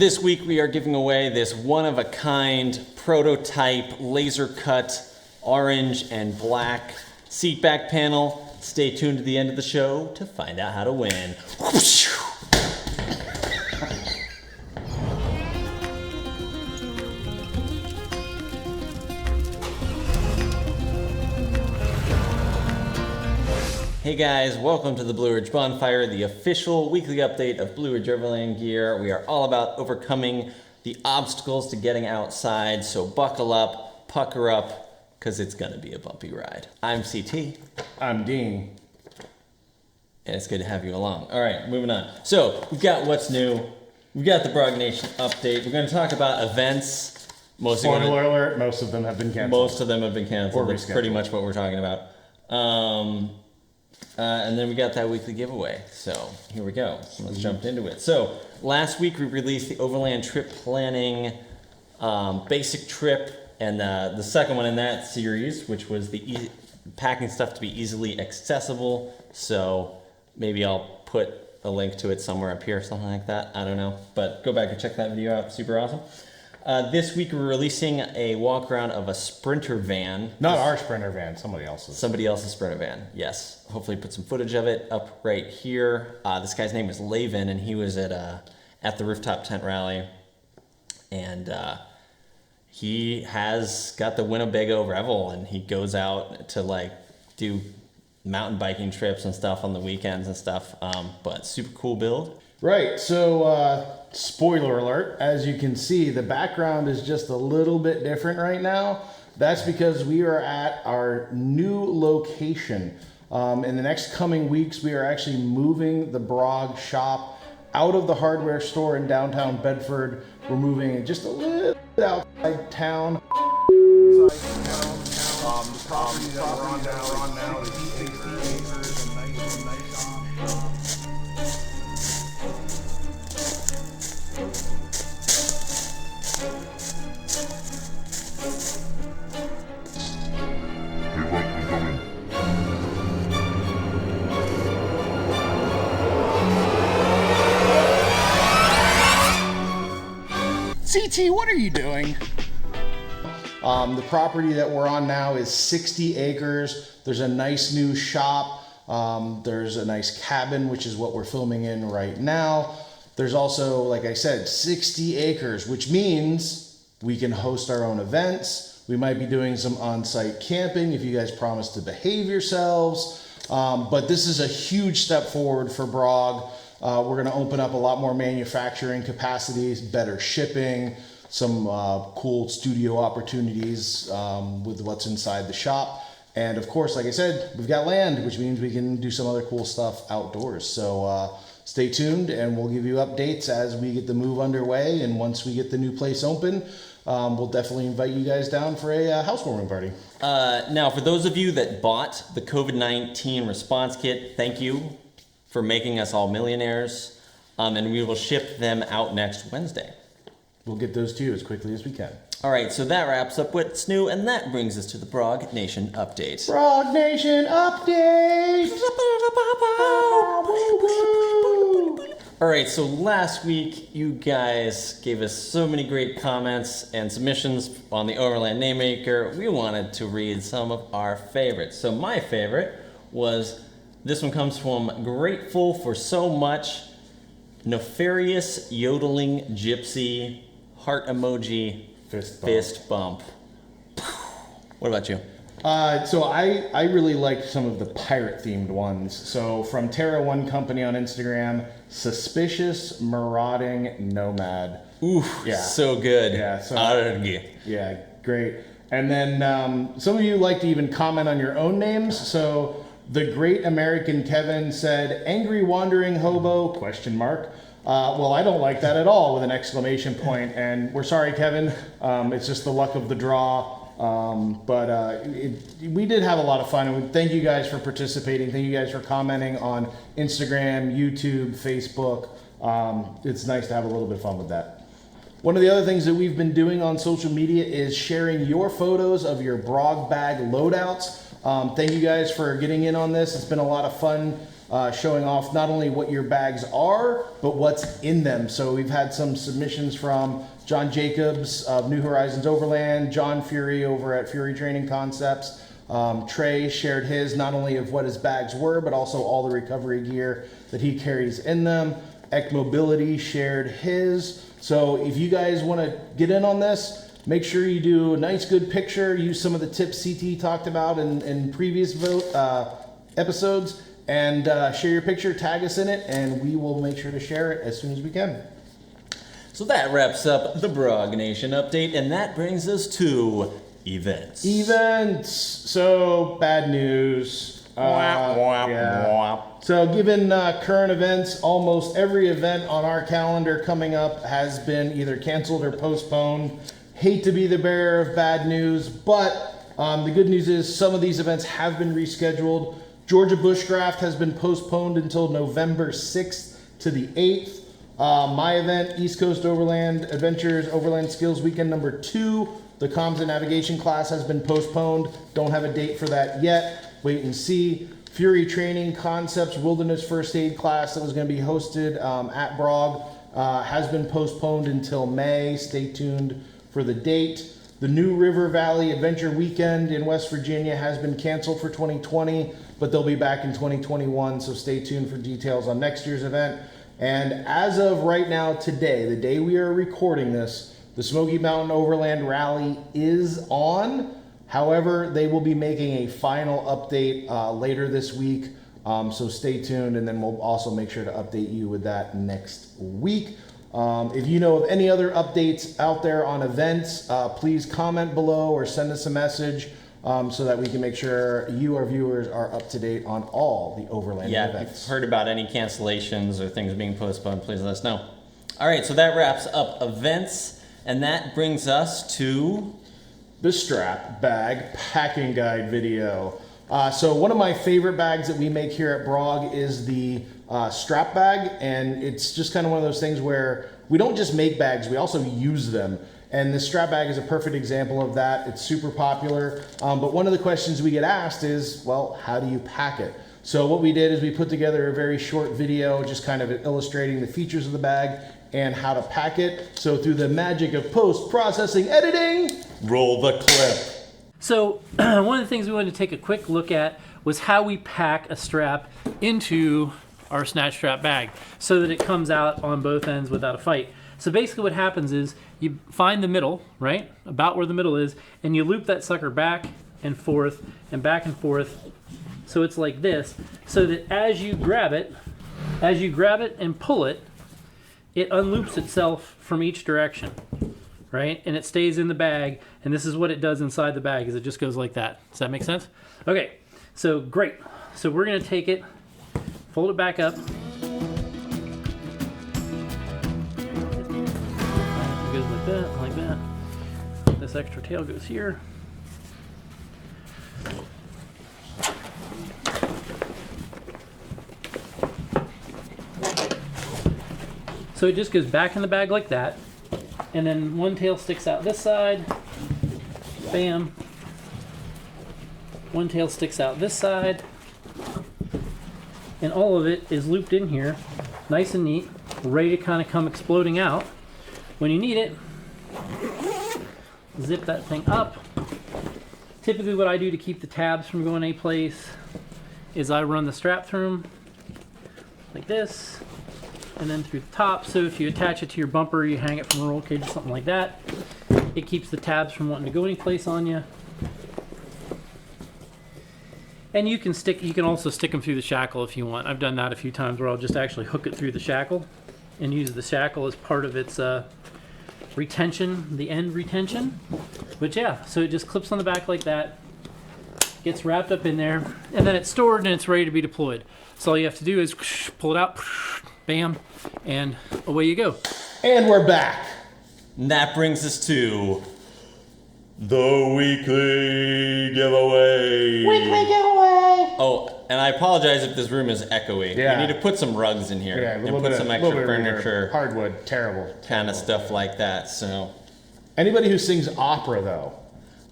This week we are giving away this one-of-a-kind prototype laser-cut orange and black seat back panel. Stay tuned to the end of the show to find out how to win. Hey guys, welcome to the Blue Ridge Bonfire, the official weekly update of Blue Ridge Overland gear. We are all about overcoming the obstacles to getting outside, so buckle up, pucker up, because it's going to be a bumpy ride. I'm CT. I'm Dean. And it's good to have you along. All right, moving on. So, we've got what's new. We've got the Brog Nation update. We're going to talk about events. Spoiler alert, most of them have been canceled. Most of them have been canceled. That's pretty much what we're talking about. And then we got that weekly giveaway. So here we go. Let's jump into it. So last week we released the Overland trip planning basic trip, and the second one in that series, which was the packing stuff to be easily accessible. So maybe I'll put a link to it somewhere up here, something like that. I don't know, but go back and check that video out. Super awesome. This week we're releasing a walk around of a Sprinter van. Not our Sprinter van, somebody else's. Somebody else's Sprinter van, yes. Hopefully put some footage of it up right here. This guy's name is Lavin, and he was at the Rooftop Tent Rally. And he has got the Winnebago Revel, and he goes out to like do mountain biking trips and stuff on the weekends and stuff. But super cool build. Right, so spoiler alert, as you can see, the background is just a little bit different right now. That's because we are at our new location. In the next coming weeks, we are actually moving the Brog shop out of the hardware store in downtown Bedford. We're moving it just a little bit outside town. The property that we're on now is 60 acres and nice. CT, what are you doing? The property that we're on now is 60 acres. There's a nice new shop. There's a nice cabin, which is what we're filming in right now. There's also, like I said, 60 acres, which means we can host our own events. We might be doing some on-site camping if you guys promise to behave yourselves. But this is a huge step forward for Brog. We're going to open up a lot more manufacturing capacities, better shipping, some cool studio opportunities with what's inside the shop. And of course, like I said, we've got land, which means we can do some other cool stuff outdoors. So stay tuned, and we'll give you updates as we get the move underway. And once we get the new place open, we'll definitely invite you guys down for a housewarming party. Now, for those of you that bought the COVID-19 response kit, thank you for making us all millionaires, and we will ship them out next Wednesday. We'll get those to you as quickly as we can. All right, so that wraps up what's new, and that brings us to the Brog Nation update. Brog Nation update! All right, so last week you guys gave us so many great comments and submissions on the Overland name maker. We wanted to read some of our favorites. So my favorite was, this one comes from Grateful for So Much, Nefarious Yodeling Gypsy, heart emoji, fist bump. What about you? So I really liked some of the pirate themed ones. So from Terra One Company on Instagram, Suspicious Marauding Nomad. Oof, yeah. So good. Yeah, so yeah, great. And then some of you like to even comment on your own names. So the Great American Kevin said, Angry Wandering Hobo, ? Well, I don't like that at all with an exclamation point. And we're sorry, Kevin. It's just the luck of the draw. We did have a lot of fun, and thank you guys for participating. Thank you guys for commenting on Instagram, YouTube, Facebook. It's nice to have a little bit of fun with that. One of the other things that we've been doing on social media is sharing your photos of your Brog bag loadouts. Thank you guys for getting in on this. It's been a lot of fun showing off not only what your bags are, but what's in them. So we've had some submissions from John Jacobs of New Horizons Overland, John Fury over at Fury Training Concepts. Trey shared his, not only of what his bags were, but also all the recovery gear that he carries in them. Eck Mobility shared his. So if you guys want to get in on this, make sure you do a nice good picture, use some of the tips CT talked about in previous episodes, and share your picture, tag us in it, and we will make sure to share it as soon as we can. So that wraps up the Brog Nation update, and that brings us to events. So bad news. So given current events, almost every event on our calendar coming up has been either canceled or postponed. Hate to be the bearer of bad news, but the good news is some of these events have been rescheduled. Georgia Bushcraft has been postponed until November 6th to the 8th. My event, East Coast Overland Adventures Overland Skills Weekend number 2, the comms and navigation class has been postponed. Don't have a date for that yet. Wait and see. Fury Training Concepts Wilderness First Aid class that was going to be hosted at Brog has been postponed until May. Stay tuned for the date. The New River Valley Adventure Weekend in West Virginia has been canceled for 2020, but they'll be back in 2021, so stay tuned for details on next year's event. And as of right now, today, the day we are recording this, the Smoky Mountain Overland Rally is on. However, they will be making a final update later this week, so stay tuned, and then we'll also make sure to update you with that next week. If you know of any other updates out there on events, please comment below or send us a message so that we can make sure you, our viewers, are up to date on all the Overland events. Yeah, if you've heard about any cancellations or things being postponed, please let us know. All right, so that wraps up events, and that brings us to the strap bag packing guide video. So one of my favorite bags that we make here at Brog is the strap bag, and it's just kind of one of those things where we don't just make bags, we also use them. And the strap bag is a perfect example of that. It's super popular, but one of the questions we get asked is, well, how do you pack it? So what we did is we put together a very short video just kind of illustrating the features of the bag and how to pack it. So through the magic of post-processing editing, roll the clip. So one of the things we wanted to take a quick look at was how we pack a strap into our snatch strap bag so that it comes out on both ends without a fight. So basically what happens is you find the middle, right, about where the middle is, and you loop that sucker back and forth and back and forth. So it's like this, so that as you grab it and pull it, it unloops itself from each direction, right? And it stays in the bag, and this is what it does inside the bag, is it just goes like that. Does that make sense? Okay, so great. So we're gonna take it, fold it back up. It goes like that, like that. This extra tail goes here. So it just goes back in the bag like that, and then one tail sticks out this side, bam. One tail sticks out this side, and all of it is looped in here, nice and neat, ready to kind of come exploding out. When you need it, zip that thing up. Typically what I do to keep the tabs from going anyplace is I run the strap through them like this, and then through the top. So if you attach it to your bumper, you hang it from a roll cage or something like that, it keeps the tabs from wanting to go anyplace on you. And you can also stick them through the shackle if you want. I've done that a few times where I'll just actually hook it through the shackle and use the shackle as part of its retention, the end retention. But yeah, so it just clips on the back like that, gets wrapped up in there, and then it's stored and it's ready to be deployed. So all you have to do is pull it out, bam, and away you go. And we're back. And that brings us to the weekly giveaway. Weekly giveaway. Oh, and I apologize if this room is echoey. Yeah. We need to put some rugs in here and put some extra furniture, hardwood, terrible kind of stuff like that. So anybody who sings opera though,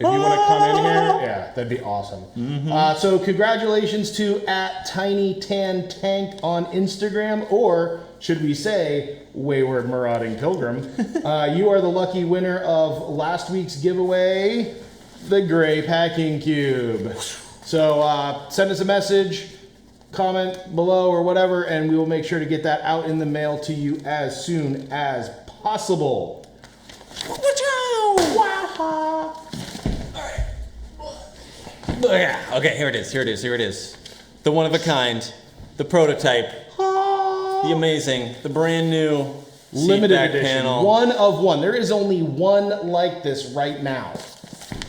If you want to come in here, yeah, that'd be awesome. So congratulations to @TinyTanTank on Instagram, or should we say, Wayward Marauding Pilgrim. You are the lucky winner of last week's giveaway, the Gray Packing Cube. So send us a message, comment below or whatever, and we will make sure to get that out in the mail to you as soon as possible. Yeah, okay, here it is. The one of a kind, the prototype, the amazing, the brand new Limited seat back edition, panel. one of one. There is only one like this right now.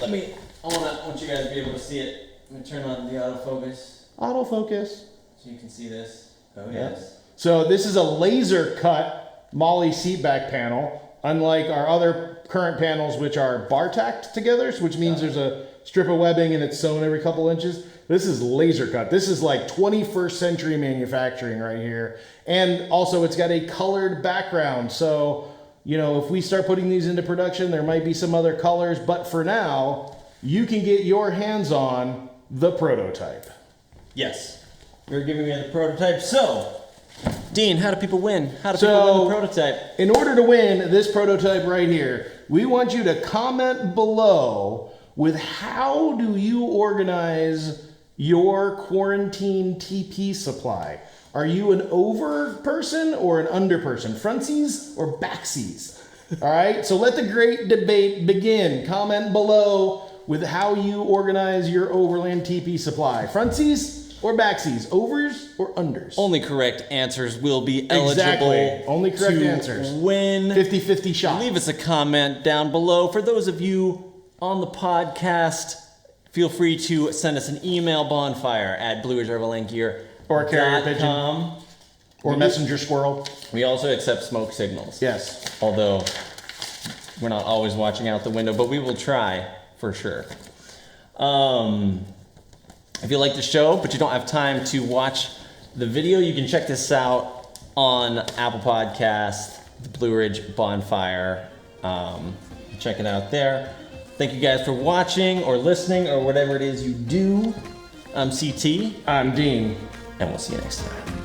I want you guys to be able to see it. Let me turn on the autofocus Autofocus. so you can see this. Oh Yeah. yes. So this is a laser cut Molly seat back panel, unlike our other current panels, which are bar tacked together, which means there's a strip of webbing and it's sewn every couple inches. This is laser cut. This is like 21st century manufacturing right here. And also it's got a colored background. So, you know, if we start putting these into production, there might be some other colors, but for now, you can get your hands on the prototype. Yes. You're giving me the prototype. So, Dean, how do people win? How do people win the prototype? In order to win this prototype right here, we want you to comment below with how do you organize your quarantine TP supply. Are you an over person or an under person? Frontsies or backsies? All right, so let the great debate begin. Comment below with how you organize your Overland TP supply. Frontsies or backsies? Overs or unders? Only correct answers will be eligible. Exactly. Only correct to answers. Win. 50-50 shot. Leave us a comment down below. For those of you on the podcast, feel free to send us an email, bonfire@blueridgeoverlandgear.com. Or a carrier pigeon. Or messenger squirrel. We also accept smoke signals. Yes. Although we're not always watching out the window, but we will try for sure. If you like the show, but you don't have time to watch the video, you can check this out on Apple Podcast, the Blue Ridge Bonfire. Check it out there. Thank you guys for watching or listening or whatever it is you do. I'm CT. I'm Dean. And we'll see you next time.